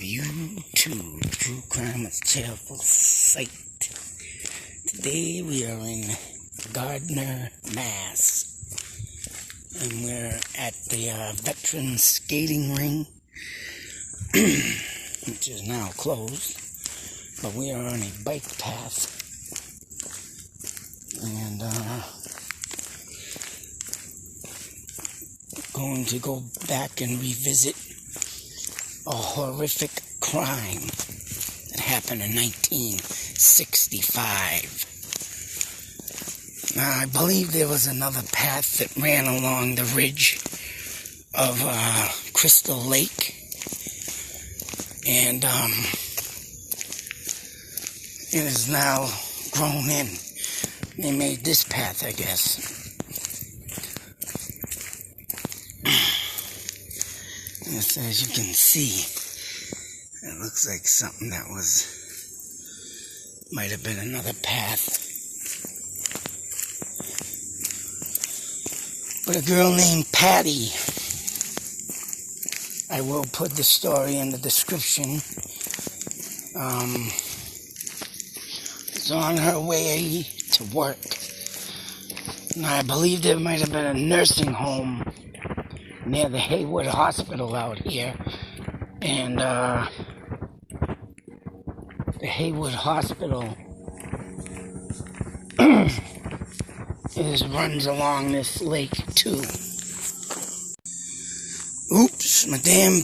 YouTube, True Crime is Cheerful Sight. Today we are in Gardner, Mass. And we're at the Veterans Skating Ring, which is now closed. But we are on a bike path. And going to go back and revisit a horrific crime that happened in 1965. Now, I believe there was another path that ran along the ridge of Crystal Lake, and it is now grown in. They made this path, I guess. As you can see, it looks like something that might have been another path. But a girl named Patty, I will put the story in the description, is on her way to work. Now, I believe there might have been a nursing home near the Haywood Hospital out here, and the Haywood Hospital runs along this lake too. Oops, my damn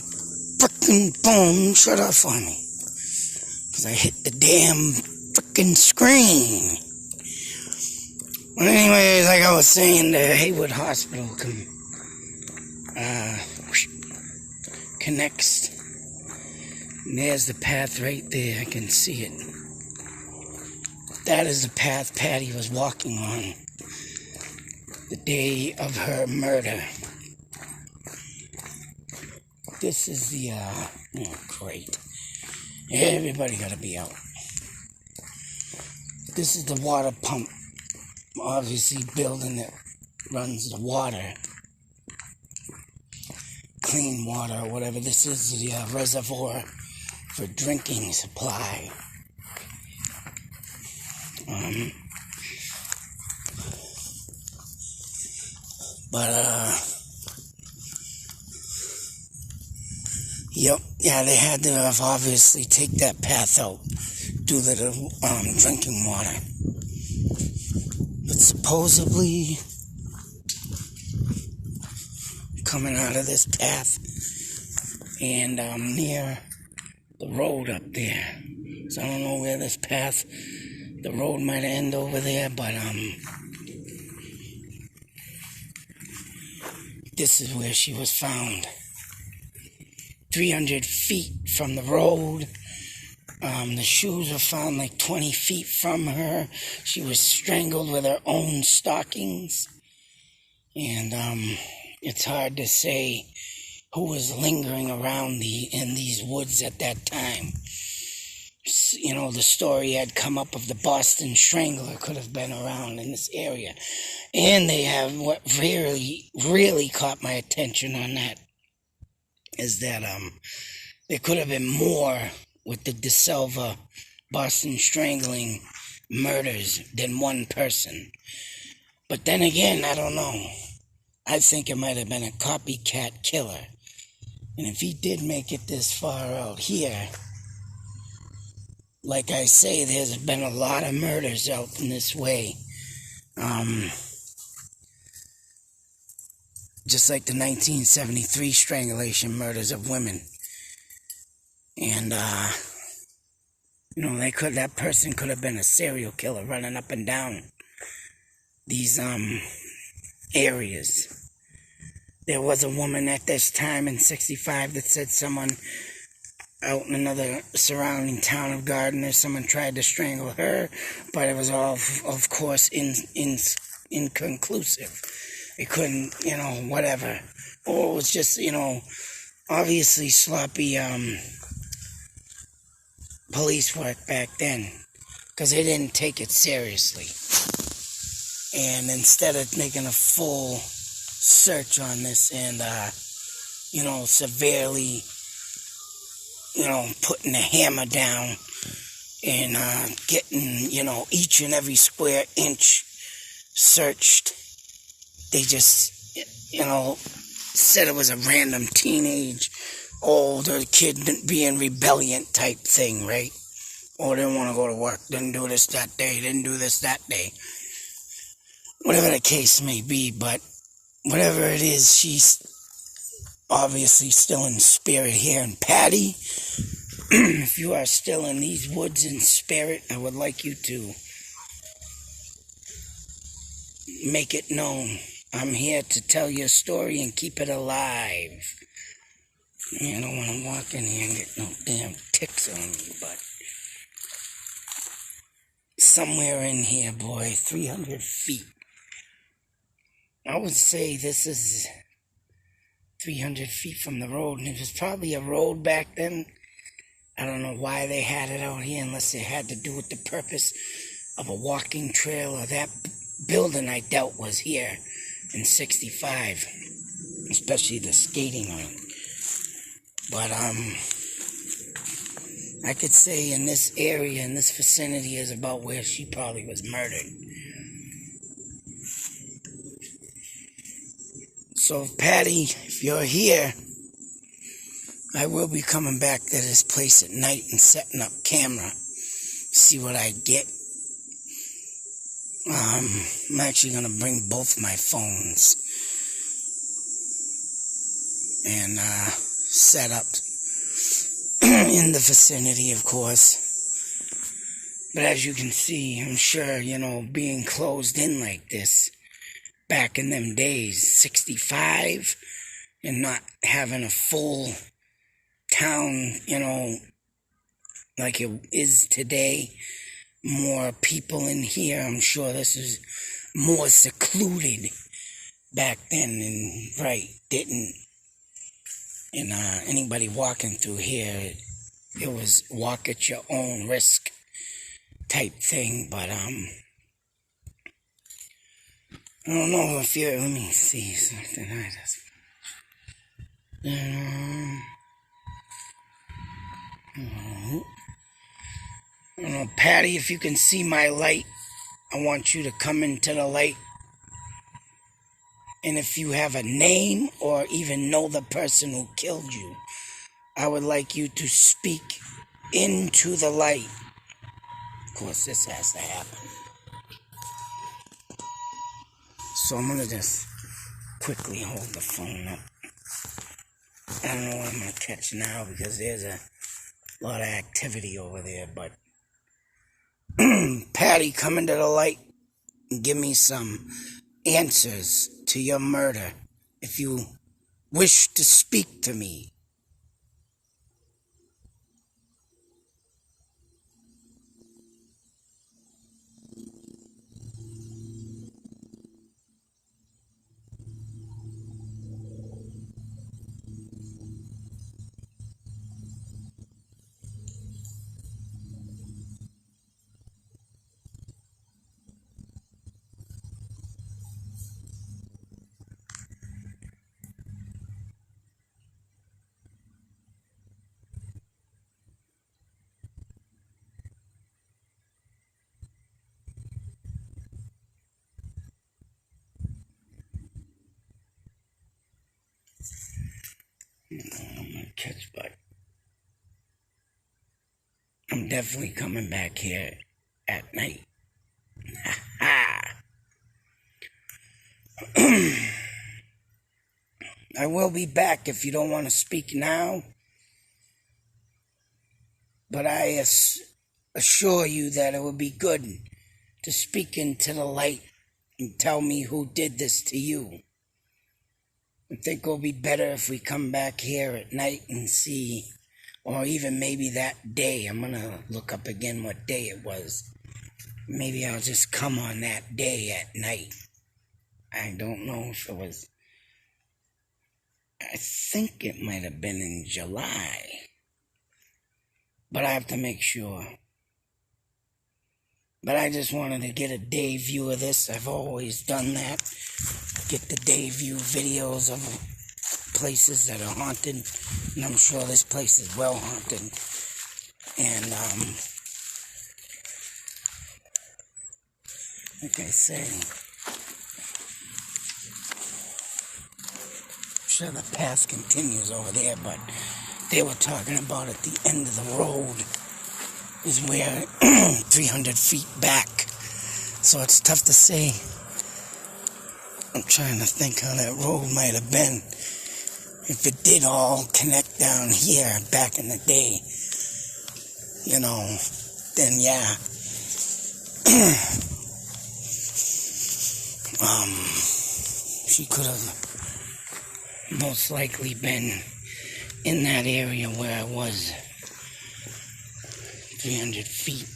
frickin' phone shut off on me because I hit the damn frickin' screen. But anyway, like I was saying, the Haywood Hospital connects. And there's the path right there. I can see it. That is the path Patty was walking on the day of her murder. This is the, oh great. Everybody gotta be out. This is the water pump, obviously building that runs the water. Clean water or whatever. This is the reservoir for drinking supply. They had to obviously take that path out due to the drinking water. But supposedly, coming out of this path and near the road up there. So I don't know where this path, the road might end over there, but this is where she was found. 300 feet from the road. The shoes were found like 20 feet from her. She was strangled with her own stockings. And it's hard to say who was lingering around in these woods at that time. You know, the story had come up of the Boston Strangler could have been around in this area. And they have what really caught my attention on that is that there could have been more with the DeSilva Boston Strangling murders than one person. But then again, I don't know. I think it might have been a copycat killer. And if he did make it this far out here, like I say, there's been a lot of murders out in this way. Just like the 1973 strangulation murders of women. And, that person could have been a serial killer running up and down these, areas. There was a woman at this time in 65 that said someone out in another surrounding town of Gardner, someone tried to strangle her, but it was all, of course, inconclusive. It couldn't, whatever. Or it was just, obviously sloppy police work back then, because they didn't take it seriously. And instead of making a full search on this and, severely putting the hammer down and getting, each and every square inch searched. They just, said it was a random teenage, older kid being rebellion type thing, right? Or didn't want to go to work, didn't do this that day, didn't do this that day. Whatever the case may be, but whatever it is, she's obviously still in spirit here. And Patty, if you are still in these woods in spirit, I would like you to make it known. I'm here to tell your story and keep it alive. I don't want to walk in here and get no damn ticks on me, but somewhere in here, boy, 300 feet. I would say this is 300 feet from the road, and it was probably a road back then. I don't know why they had it out here unless it had to do with the purpose of a walking trail, or that building I doubt was here in 65, especially the skating rink. But I could say in this area, in this vicinity, is about where she probably was murdered. So, Patty, if you're here, I will be coming back to this place at night and setting up camera. See what I get. I'm actually going to bring both my phones and set up in the vicinity, of course. But as you can see, I'm sure, being closed in like this, back in them days, 65, and not having a full town, like it is today, more people in here. I'm sure this is more secluded back then, and didn't. And anybody walking through here, it was walk at your own risk type thing. But I don't know if you're, let me see something. I don't know, Patty, if you can see my light, I want you to come into the light. And if you have a name or even know the person who killed you, I would like you to speak into the light. Of course, this has to happen. So I'm going to just quickly hold the phone up. I don't know what I'm going to catch now because there's a lot of activity over there. But Patty, come into the light and give me some answers to your murder if you wish to speak to me. I'm gonna catch, but I'm definitely coming back here at night. I will be back if you don't want to speak now, but I assure you that it would be good to speak into the light and tell me who did this to you. I think it'll be better if we come back here at night and see, or even maybe that day. I'm going to look up again what day it was. Maybe I'll just come on that day at night. I don't know if it was, I think it might have been in July. But I have to make sure. But I just wanted to get a day view of this. I've always done that. Get the day view videos of places that are haunted, and I'm sure this place is well haunted. And, like I say, I'm sure the path continues over there, but they were talking about at the end of the road is where 300 feet back. So it's tough to say. I'm trying to think how that road might have been. If it did all connect down here back in the day, you know, then yeah. She could have most likely been in that area where I was. 300 feet.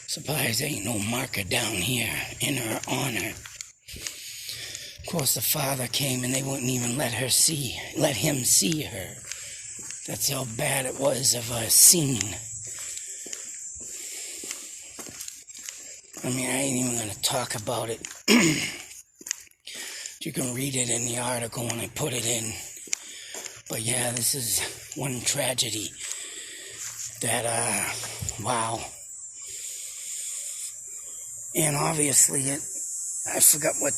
Surprised there ain't no marker down here in her honor. Of course, the father came and they wouldn't even let him see her. That's how bad it was of a scene. I mean, I ain't even going to talk about it. You can read it in the article when I put it in. But yeah, this is one tragedy that, wow. And obviously, I forgot what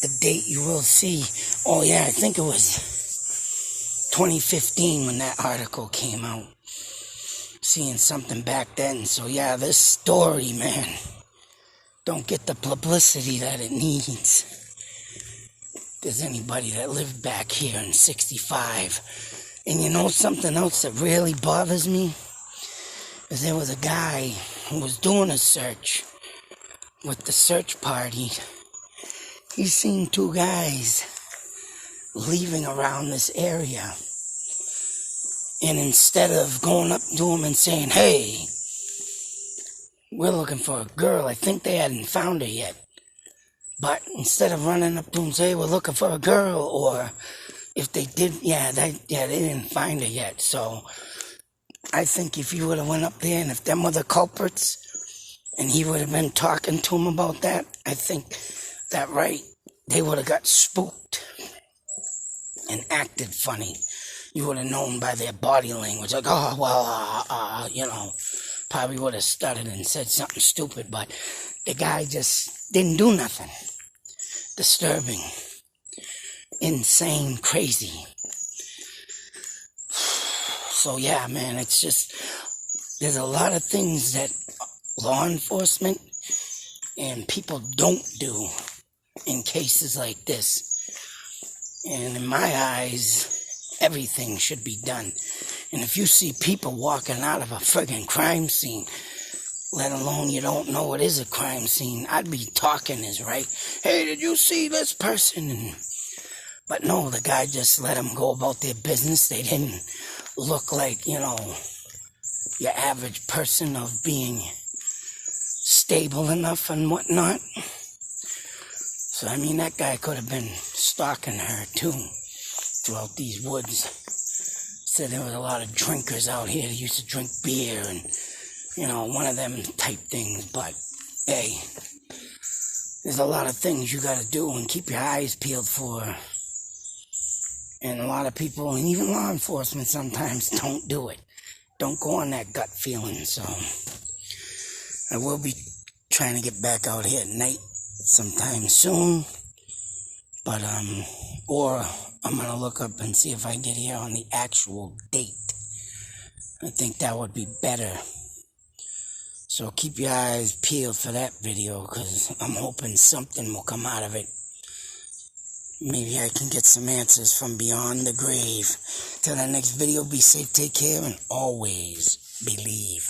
the date you will see. Oh yeah, I think it was 2015 when that article came out. Seeing something back then. So yeah, this story, man, don't get the publicity that it needs. If there's anybody that lived back here in 65. And you know something else that really bothers me? Is there was a guy who was doing a search with the search party. He seen two guys leaving around this area. And instead of going up to him and saying, hey, we're looking for a girl, I think they hadn't found her yet. But instead of running up to him and saying, we're looking for a girl, or if they did, they didn't find her yet. So I think if you would have went up there and if them were the culprits, and he would have been talking to him about that, I think that they would have got spooked and acted funny. You would have known by their body language, like, oh, well, you know, probably would have stuttered and said something stupid, but the guy just didn't do nothing. Disturbing. Insane, crazy. So yeah, man, it's just, there's a lot of things that law enforcement and people don't do in cases like this. And in my eyes, everything should be done. And if you see people walking out of a friggin' crime scene, let alone you don't know it is a crime scene, I'd be talking is right. Hey, did you see this person? But no, the guy just let them go about their business. They didn't look like, you know, your average person of being stable enough and whatnot. So, I mean, that guy could have been stalking her, too, throughout these woods. Said there was a lot of drinkers out here that used to drink beer and, you know, one of them type things. But, hey, there's a lot of things you got to do and keep your eyes peeled for. And a lot of people, and even law enforcement sometimes, don't do it. Don't go on that gut feeling. So I will be trying to get back out here at night sometime soon. But, or I'm going to look up and see if I can get here on the actual date. I think that would be better. So keep your eyes peeled for that video, because I'm hoping something will come out of it. Maybe I can get some answers from beyond the grave. Till the next video, be safe, take care, and always believe.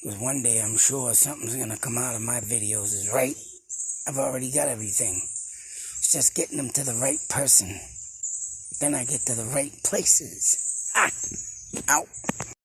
Because one day I'm sure something's going to come out of my videos is right. I've already got everything. It's just getting them to the right person. Then I get to the right places. Out.